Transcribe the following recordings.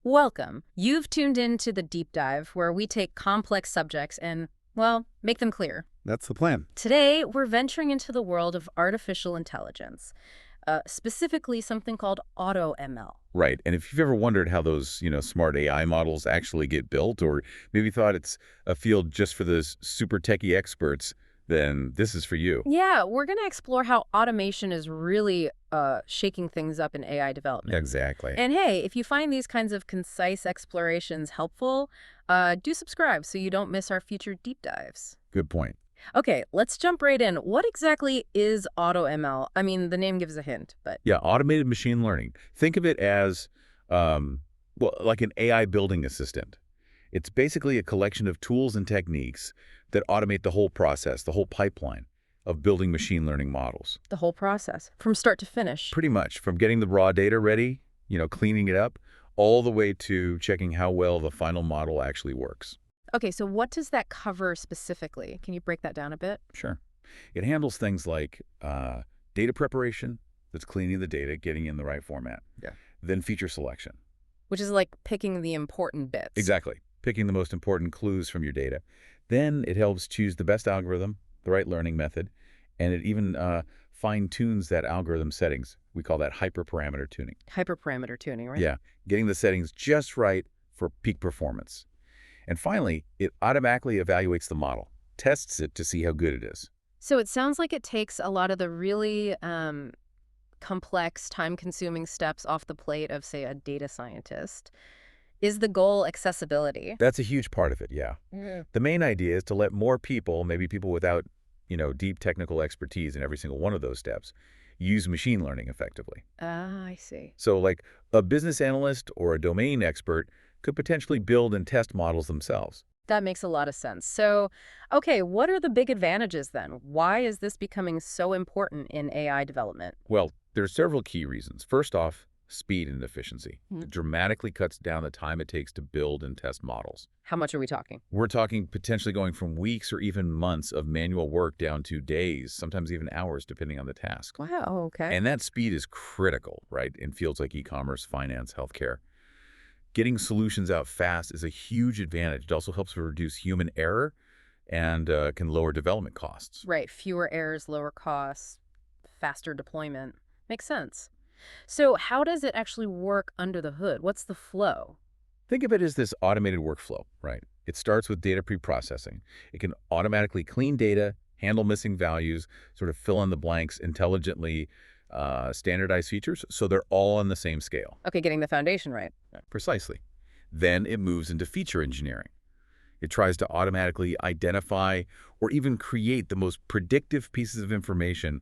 Welcome. You've tuned in to the deep dive where we take complex subjects and, well, make them clear. That's the plan. Today, we're venturing into the world of artificial intelligence, specifically something called AutoML. Right. And if you've ever wondered how those, smart AI models actually get built, or maybe thought it's a field just for those super techie experts, then this is for you. Yeah, we're going to explore how automation is really shaking things up in AI development. Exactly. And hey, if you find these kinds of concise explorations helpful, do subscribe so you don't miss our future deep dives. Good point. Okay, let's jump right in. What exactly is AutoML? I mean, the name gives a hint, but... Yeah, automated machine learning. Think of it as, like an AI building assistant. It's basically a collection of tools and techniques that automate the whole process, the whole pipeline of building machine learning models. The whole process, from start to finish. Pretty much, from getting the raw data ready, cleaning it up, all the way to checking how well the final model actually works. Okay, so what does that cover specifically? Can you break that down a bit? Sure. It handles things like data preparation, that's cleaning the data, getting in the right format. Yeah. Then feature selection. Which is like picking the important bits. Exactly. Picking the most important clues from your data. Then it helps choose the best algorithm, the right learning method, and it even fine-tunes that algorithm settings. We call that hyperparameter tuning. Hyperparameter tuning, right? Yeah, getting the settings just right for peak performance. And finally, it automatically evaluates the model, tests it to see how good it is. So it sounds like it takes a lot of the really complex, time-consuming steps off the plate of, say, a data scientist. Is the goal accessibility? That's a huge part of it, yeah. The main idea is to let more people, maybe people without, deep technical expertise in every single one of those steps, use machine learning effectively. Ah, I see. So like a business analyst or a domain expert could potentially build and test models themselves. That makes a lot of sense. So, okay, what are the big advantages then? Why is this becoming so important in AI development? Well, there are several key reasons. First off, speed and efficiency. It dramatically cuts down the time it takes to build and test models. How much are we talking? We're talking potentially going from weeks or even months of manual work down to days, sometimes even hours, depending on the task. Wow, okay. And that speed is critical, right, in fields like e-commerce, finance, healthcare. Getting solutions out fast is a huge advantage. It also helps to reduce human error and can lower development costs. Right, fewer errors, lower costs, faster deployment. Makes sense. So how does it actually work under the hood? What's the flow? Think of it as this automated workflow, right? It starts with data pre-processing. It can automatically clean data, handle missing values, sort of fill in the blanks intelligently, standardize features, so they're all on the same scale. Okay, getting the foundation right. Precisely. Then it moves into feature engineering. It tries to automatically identify or even create the most predictive pieces of information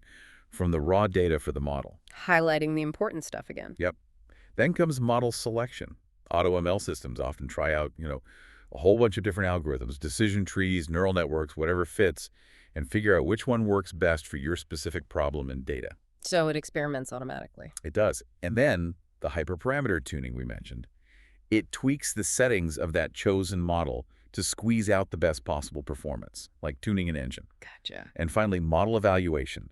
from the raw data for the model. Highlighting the important stuff again. Yep. Then comes model selection. AutoML systems often try out, a whole bunch of different algorithms, decision trees, neural networks, whatever fits, and figure out which one works best for your specific problem and data. So it experiments automatically. It does. And then the hyperparameter tuning we mentioned. It tweaks the settings of that chosen model to squeeze out the best possible performance, like tuning an engine. Gotcha. And finally, model evaluation.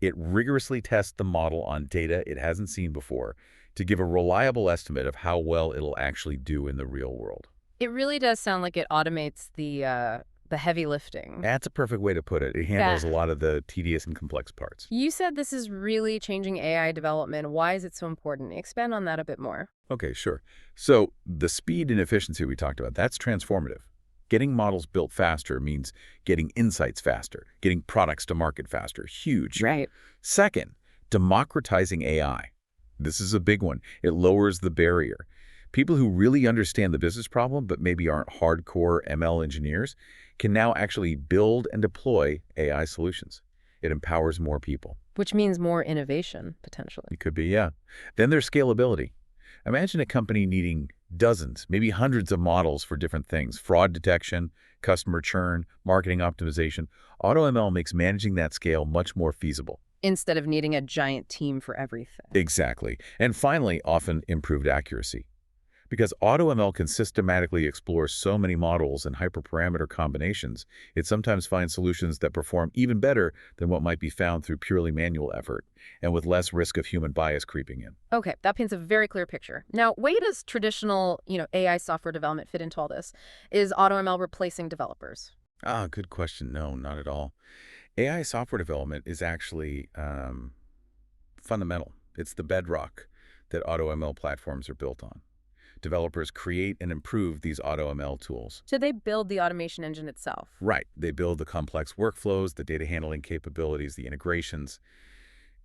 It rigorously tests the model on data it hasn't seen before to give a reliable estimate of how well it'll actually do in the real world. It really does sound like it automates the heavy lifting. That's a perfect way to put it. It handles a lot of the tedious and complex parts. You said this is really changing AI development. Why is it so important? Expand on that a bit more. Okay, sure. So the speed and efficiency we talked about, that's transformative. Getting models built faster means getting insights faster, getting products to market faster. Huge. Right. Second, democratizing AI. This is a big one. It lowers the barrier. People who really understand the business problem but maybe aren't hardcore ML engineers can now actually build and deploy AI solutions. It empowers more people. Which means more innovation, potentially. It could be, yeah. Then there's scalability. Imagine a company needing dozens, maybe hundreds of models for different things: fraud detection, customer churn, marketing optimization. AutoML makes managing that scale much more feasible. Instead of needing a giant team for everything. Exactly. And finally, often improved accuracy. Because AutoML can systematically explore so many models and hyperparameter combinations, it sometimes finds solutions that perform even better than what might be found through purely manual effort, and with less risk of human bias creeping in. Okay, that paints a very clear picture. Now, where does traditional, AI software development fit into all this? Is AutoML replacing developers? Ah, good question. No, not at all. AI software development is actually fundamental. It's the bedrock that AutoML platforms are built on. Developers create and improve these AutoML tools. So they build the automation engine itself. Right. They build the complex workflows, the data handling capabilities, the integrations.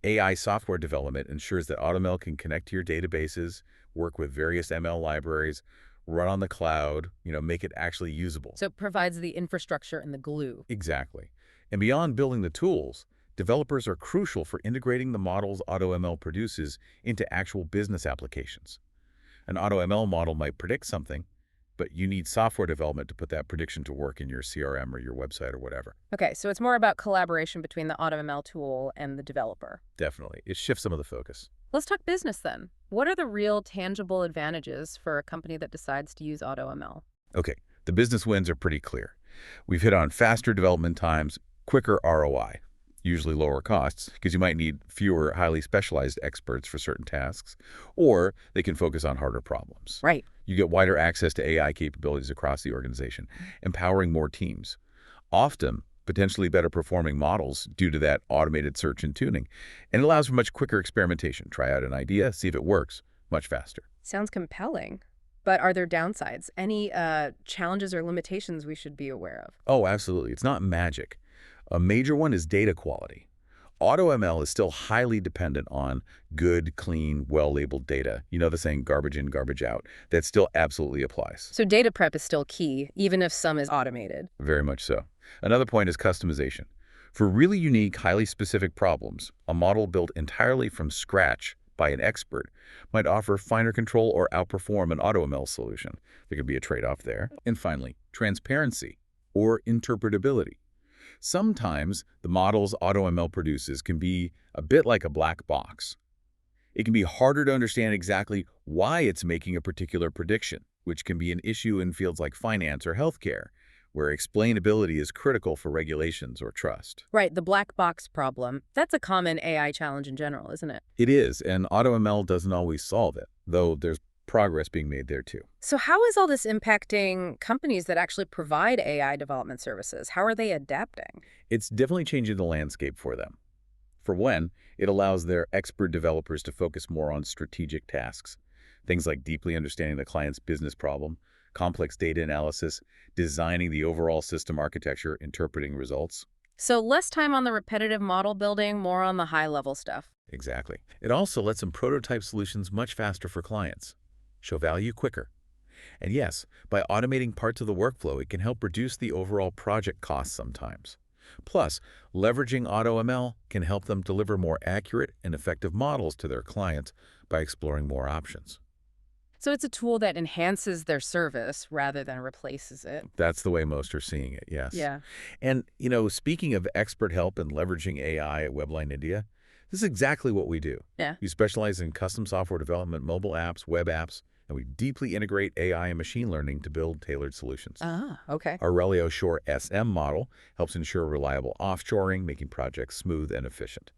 AI software development ensures that AutoML can connect to your databases, work with various ML libraries, run on the cloud, make it actually usable. So it provides the infrastructure and the glue. Exactly. And beyond building the tools, developers are crucial for integrating the models AutoML produces into actual business applications. An AutoML model might predict something, but you need software development to put that prediction to work in your CRM or your website or whatever. Okay, so it's more about collaboration between the AutoML tool and the developer. Definitely. It shifts some of the focus. Let's talk business then. What are the real tangible advantages for a company that decides to use AutoML? Okay, the business wins are pretty clear. We've hit on faster development times, quicker ROI, usually lower costs, because you might need fewer highly specialized experts for certain tasks, or they can focus on harder problems. Right. You get wider access to AI capabilities across the organization, empowering more teams. Often, potentially better performing models due to that automated search and tuning, and it allows for much quicker experimentation. Try out an idea, see if it works, much faster. Sounds compelling. But are there downsides? Any challenges or limitations we should be aware of? Oh, absolutely. It's not magic. A major one is data quality. AutoML is still highly dependent on good, clean, well-labeled data. You know the saying, garbage in, garbage out. That still absolutely applies. So data prep is still key, even if some is automated. Very much so. Another point is customization. For really unique, highly specific problems, a model built entirely from scratch by an expert might offer finer control or outperform an AutoML solution. There could be a trade-off there. And finally, transparency or interpretability. Sometimes the models AutoML produces can be a bit like a black box. It can be harder to understand exactly why it's making a particular prediction, which can be an issue in fields like finance or healthcare, where explainability is critical for regulations or trust. Right, the black box problem. That's a common AI challenge in general, isn't it? It is, and AutoML doesn't always solve it, though there's progress being made there too. So how is all this impacting companies that actually provide AI development services? How are they adapting? It's definitely changing the landscape for them. For one, it allows their expert developers to focus more on strategic tasks, things like deeply understanding the client's business problem, complex data analysis, designing the overall system architecture, interpreting results. So less time on the repetitive model building, more on the high-level stuff. Exactly. It also lets them prototype solutions much faster for clients, show value quicker. And yes, by automating parts of the workflow, it can help reduce the overall project costs sometimes. Plus, leveraging AutoML can help them deliver more accurate and effective models to their clients by exploring more options. So it's a tool that enhances their service rather than replaces it. That's the way most are seeing it, yes. Yeah. And, speaking of expert help and leveraging AI at Webline India, this is exactly what we do. Yeah. We specialize in custom software development, mobile apps, web apps, and we deeply integrate AI and machine learning to build tailored solutions. Ah, okay. Our Relio Shore SM model helps ensure reliable offshoring, making projects smooth and efficient.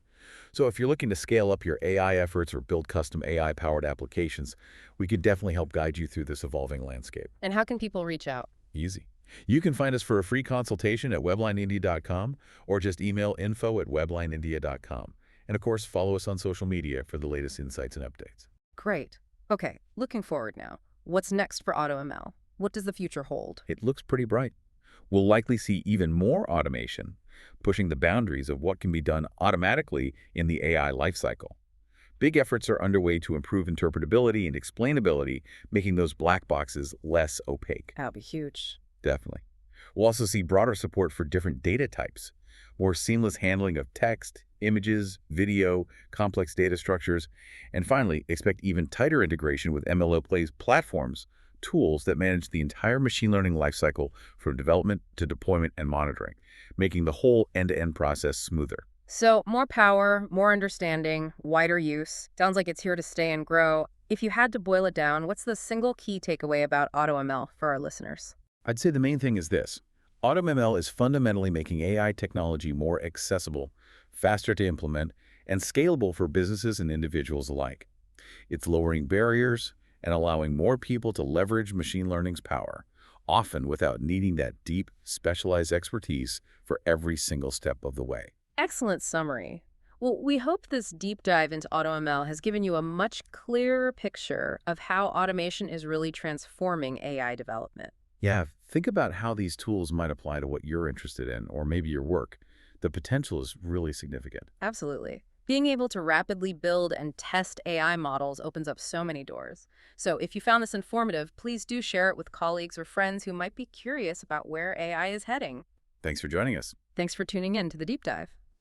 So if you're looking to scale up your AI efforts or build custom AI-powered applications, we can definitely help guide you through this evolving landscape. And how can people reach out? Easy. You can find us for a free consultation at WeblineIndia.com or just email info@WeblineIndia.com. And of course, follow us on social media for the latest insights and updates. Great. Okay, looking forward now. What's next for AutoML? What does the future hold? It looks pretty bright. We'll likely see even more automation, pushing the boundaries of what can be done automatically in the AI lifecycle. Big efforts are underway to improve interpretability and explainability, making those black boxes less opaque. That'll be huge. Definitely. We'll also see broader support for different data types, more seamless handling of text, images, video, complex data structures, and finally, expect even tighter integration with MLOps platforms, tools that manage the entire machine learning lifecycle from development to deployment and monitoring, making the whole end-to-end process smoother. So more power, more understanding, wider use. Sounds like it's here to stay and grow. If you had to boil it down, what's the single key takeaway about AutoML for our listeners? I'd say the main thing is this. AutoML is fundamentally making AI technology more accessible, faster to implement, and scalable for businesses and individuals alike. It's lowering barriers and allowing more people to leverage machine learning's power, often without needing that deep, specialized expertise for every single step of the way. Excellent summary. Well, we hope this deep dive into AutoML has given you a much clearer picture of how automation is really transforming AI development. Yeah, think about how these tools might apply to what you're interested in, or maybe your work. The potential is really significant. Absolutely. Being able to rapidly build and test AI models opens up so many doors. So if you found this informative, please do share it with colleagues or friends who might be curious about where AI is heading. Thanks for joining us. Thanks for tuning in to the deep dive.